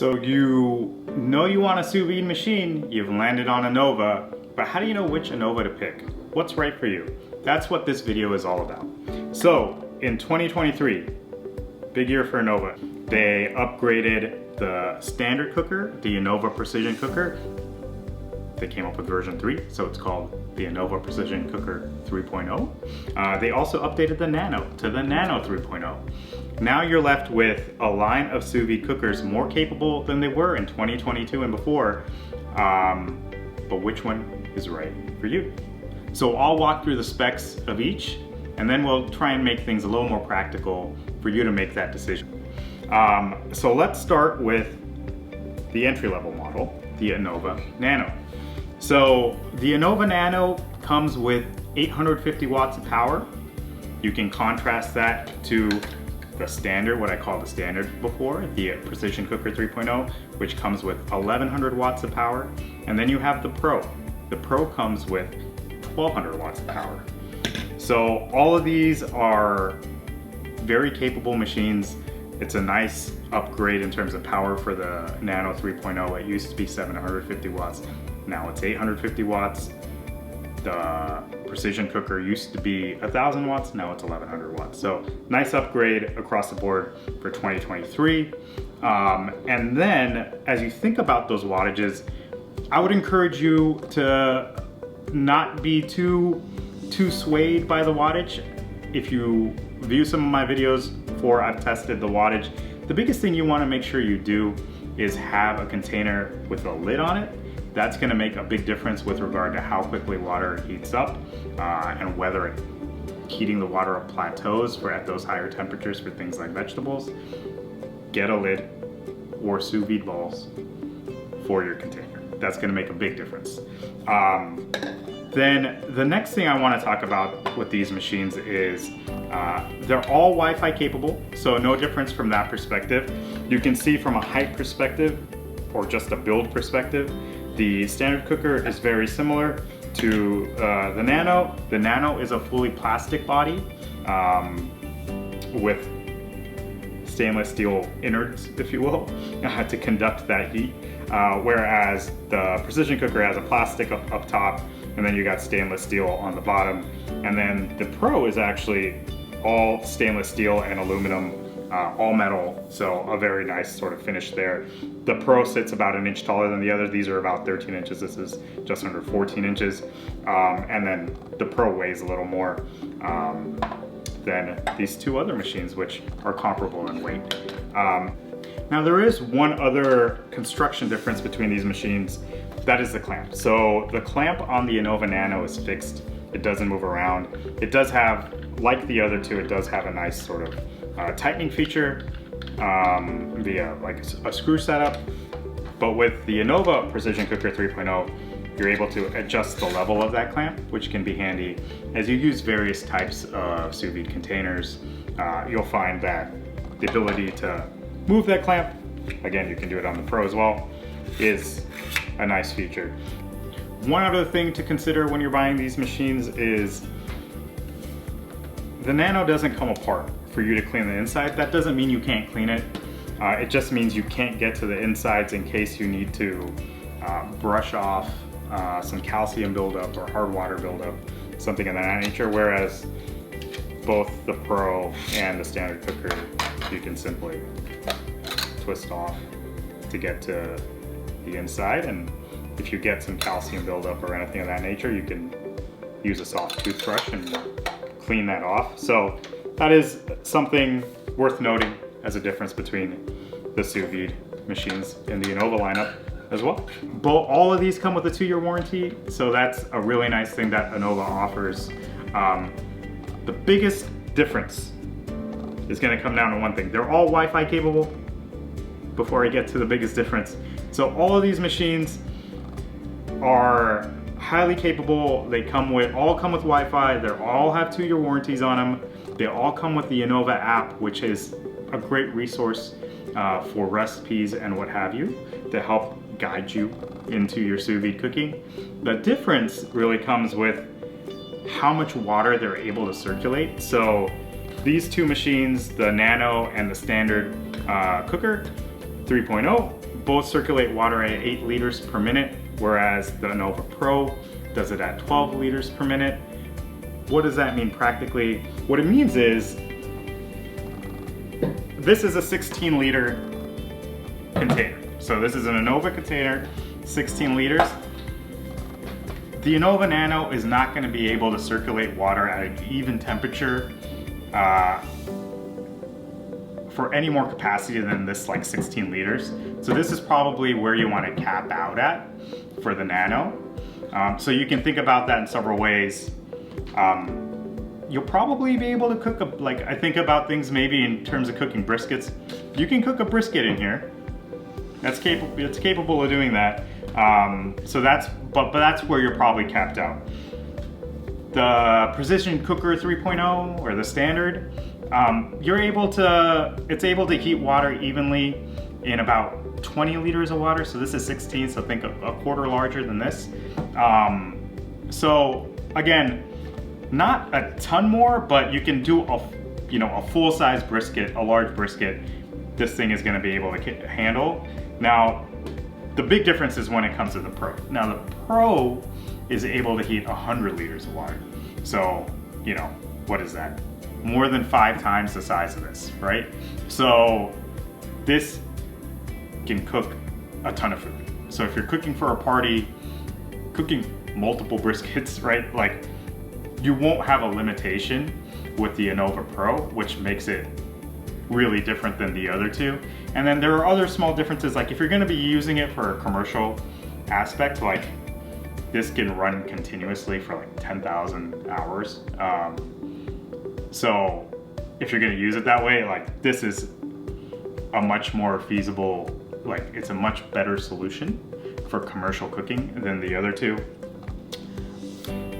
So you know you want a sous vide machine, you've landed on Anova, but how do you know which Anova to pick? What's right for you? That's what this video is all about. So in 2023, big year for Anova. They upgraded the standard cooker, the Anova Precision Cooker. They came up with version 3, so it's called the Anova Precision Cooker 3.0. They also updated the Nano to the Nano 3.0. Now you're left with a line of sous vide cookers more capable than they were in 2022 and before, but which one is right for you? So I'll walk through the specs of each, and then we'll try and make things a little more practical for you to make that decision. So let's start with the entry-level model, the Anova Nano. So the Anova Nano comes with 850 watts of power. You can contrast that to the standard, what I call the standard before, the Precision Cooker 3.0, which comes with 1100 watts of power. And then you have the Pro. The Pro comes with 1200 watts of power. So all of these are very capable machines. It's a nice upgrade in terms of power for the Nano 3.0. It used to be 750 watts. Now it's 850 watts. The Precision Cooker used to be 1000 watts, now it's 1100 watts. So nice upgrade across the board for 2023. And then as you think about those wattages, I would encourage you to not be too swayed by the wattage. If you view some of my videos before I've tested the wattage, the biggest thing you want to make sure you do is have a container with a lid on it. That's going to make a big difference with regard to how quickly water heats up and whether heating the water up plateaus for at those higher temperatures for things like vegetables. Get a lid or sous vide balls for your container. That's going to make a big difference. Then the next thing I want to talk about with these machines is they're all Wi-Fi capable, so no difference from that perspective. You can see from a height perspective or just a build perspective, the standard cooker is very similar to the Nano. The Nano is a fully plastic body with stainless steel innards, if you will, to conduct that heat. Whereas the Precision Cooker has a plastic up top, and then you got stainless steel on the bottom. And then the Pro is actually all stainless steel and aluminum, all metal, so a very nice sort of finish there. The Pro sits about an inch taller than the other. These are about 13 inches. This is just under 14 inches. And then the Pro weighs a little more than these two other machines, which are comparable in weight. Now there is one other construction difference between these machines. That is the clamp. So the clamp on the Anova Nano is fixed. It doesn't move around. It does have, like the other two, it does have a nice sort of tightening feature via like a screw setup. But with the Anova Precision Cooker 3.0, you're able to adjust the level of that clamp, which can be handy as you use various types of sous vide containers. You'll find that the ability to move that clamp, again, you can do it on the Pro as well, is a nice feature. One other thing to consider when you're buying these machines is the Nano doesn't come apart for you to clean the inside. That doesn't mean you can't clean it. It just means you can't get to the insides in case you need to brush off some calcium buildup or hard water buildup, something of that nature. Whereas both the Pro and the standard cooker, you can simply twist off to get to the inside. And if you get some calcium buildup or anything of that nature, you can use a soft toothbrush and clean that off. So that is something worth noting as a difference between the sous vide machines in the Anova lineup as well. All of these come with a 2-year warranty, so that's a really nice thing that Anova offers. The biggest difference is going to come down to one thing. They're all Wi-Fi capable. Before I get to the biggest difference, so all of these machines are highly capable. They all come with Wi-Fi. They all have 2-year warranties on them. They all come with the Anova app, which is a great resource for recipes and what have you to help guide you into your sous vide cooking. The difference really comes with how much water they're able to circulate. So these two machines, the Nano and the standard cooker 3.0, both circulate water at 8 liters per minute, whereas the Anova Pro does it at 12 liters per minute. What does that mean practically? What it means is, this is a 16 liter container. So this is an Anova container, 16 liters. The Anova Nano is not going to be able to circulate water at an even temperature for any more capacity than this like 16 liters. So this is probably where you want to cap out at for the Nano. So you can think about that in several ways. You'll probably be able to cook I think about things maybe in terms of cooking briskets. You can cook a brisket in here. It's capable of doing that. So but that's where you're probably capped out. The Precision Cooker 3.0 or the standard, it's able to heat water evenly in about 20 liters of water. So this is 16, so think a quarter larger than this. So again, not a ton more, but you can do a full-size brisket, a large brisket. This thing is going to be able to handle. Now, the big difference is when it comes to the Pro. Now, the Pro is able to heat 100 liters of water. So, what is that? More than 5 times the size of this, right? So, this can cook a ton of food. So if you're cooking for a party, cooking multiple briskets, right? Like, you won't have a limitation with the Anova Pro, which makes it really different than the other two. And then there are other small differences, like if you're gonna be using it for a commercial aspect, like this can run continuously for like 10,000 hours. So if you're gonna use it that way, like this is a much more feasible, like it's a much better solution for commercial cooking than the other two.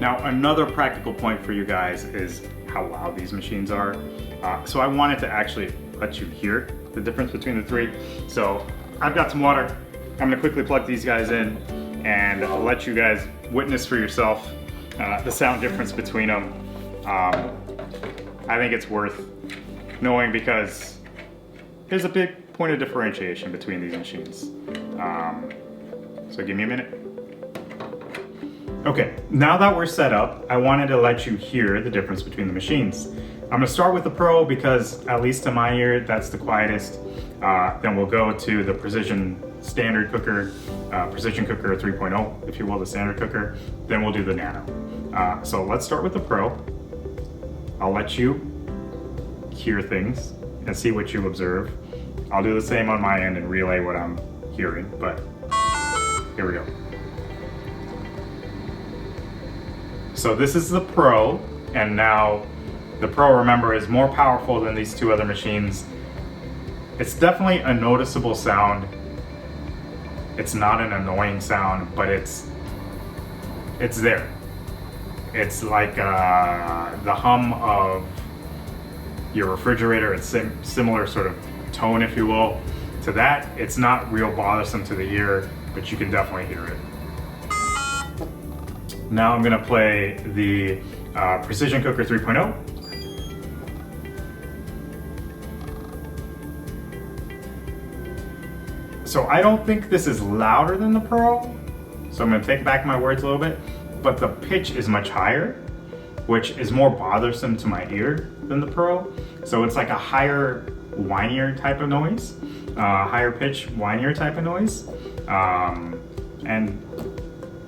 Now, another practical point for you guys is how loud these machines are. So I wanted to actually let you hear the difference between the three. So I've got some water. I'm gonna quickly plug these guys in and let you guys witness for yourself the sound difference between them. I think it's worth knowing because there's a big point of differentiation between these machines. So give me a minute. Okay, now that we're set up, I wanted to let you hear the difference between the machines. I'm gonna start with the Pro because, at least to my ear, that's the quietest. Then we'll go to the Precision Standard Cooker, Precision Cooker 3.0, if you will, the standard cooker. Then we'll do the Nano. So let's start with the Pro. I'll let you hear things and see what you observe. I'll do the same on my end and relay what I'm hearing, but here we go. So this is the Pro, and now the Pro, remember, is more powerful than these two other machines. It's definitely a noticeable sound. It's not an annoying sound, but it's there. It's like the hum of your refrigerator. It's similar sort of tone, if you will, to that. It's not real bothersome to the ear, but you can definitely hear it. Now I'm gonna play the Precision Cooker 3.0. So I don't think this is louder than the Pro, so I'm gonna take back my words a little bit, but the pitch is much higher, which is more bothersome to my ear than the Pro. So it's like a higher, whinier type of noise, higher pitch, whinier type of noise. And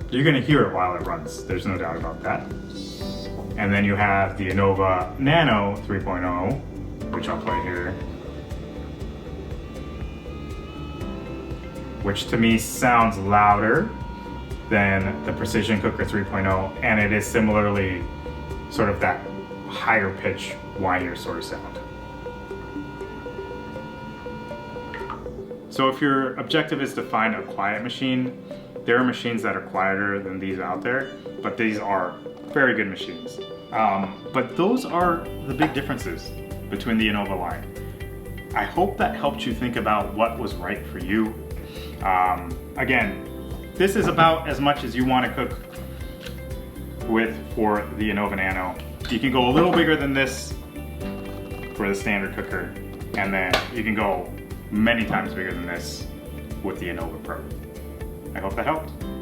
you're gonna hear it while it runs, there's no doubt about that. And then you have the Anova Nano 3.0, which I'll play here, which to me sounds louder than the Precision Cooker 3.0, and it is similarly sort of that higher pitch, whinier sort of sound. So if your objective is to find a quiet machine, there are machines that are quieter than these out there, but these are very good machines. But those are the big differences between the Anova line. I hope that helped you think about what was right for you. Again, this is about as much as you want to cook with for the Anova Nano. You can go a little bigger than this for the standard cooker, and then you can go many times bigger than this with the Anova Pro. I hope that helped.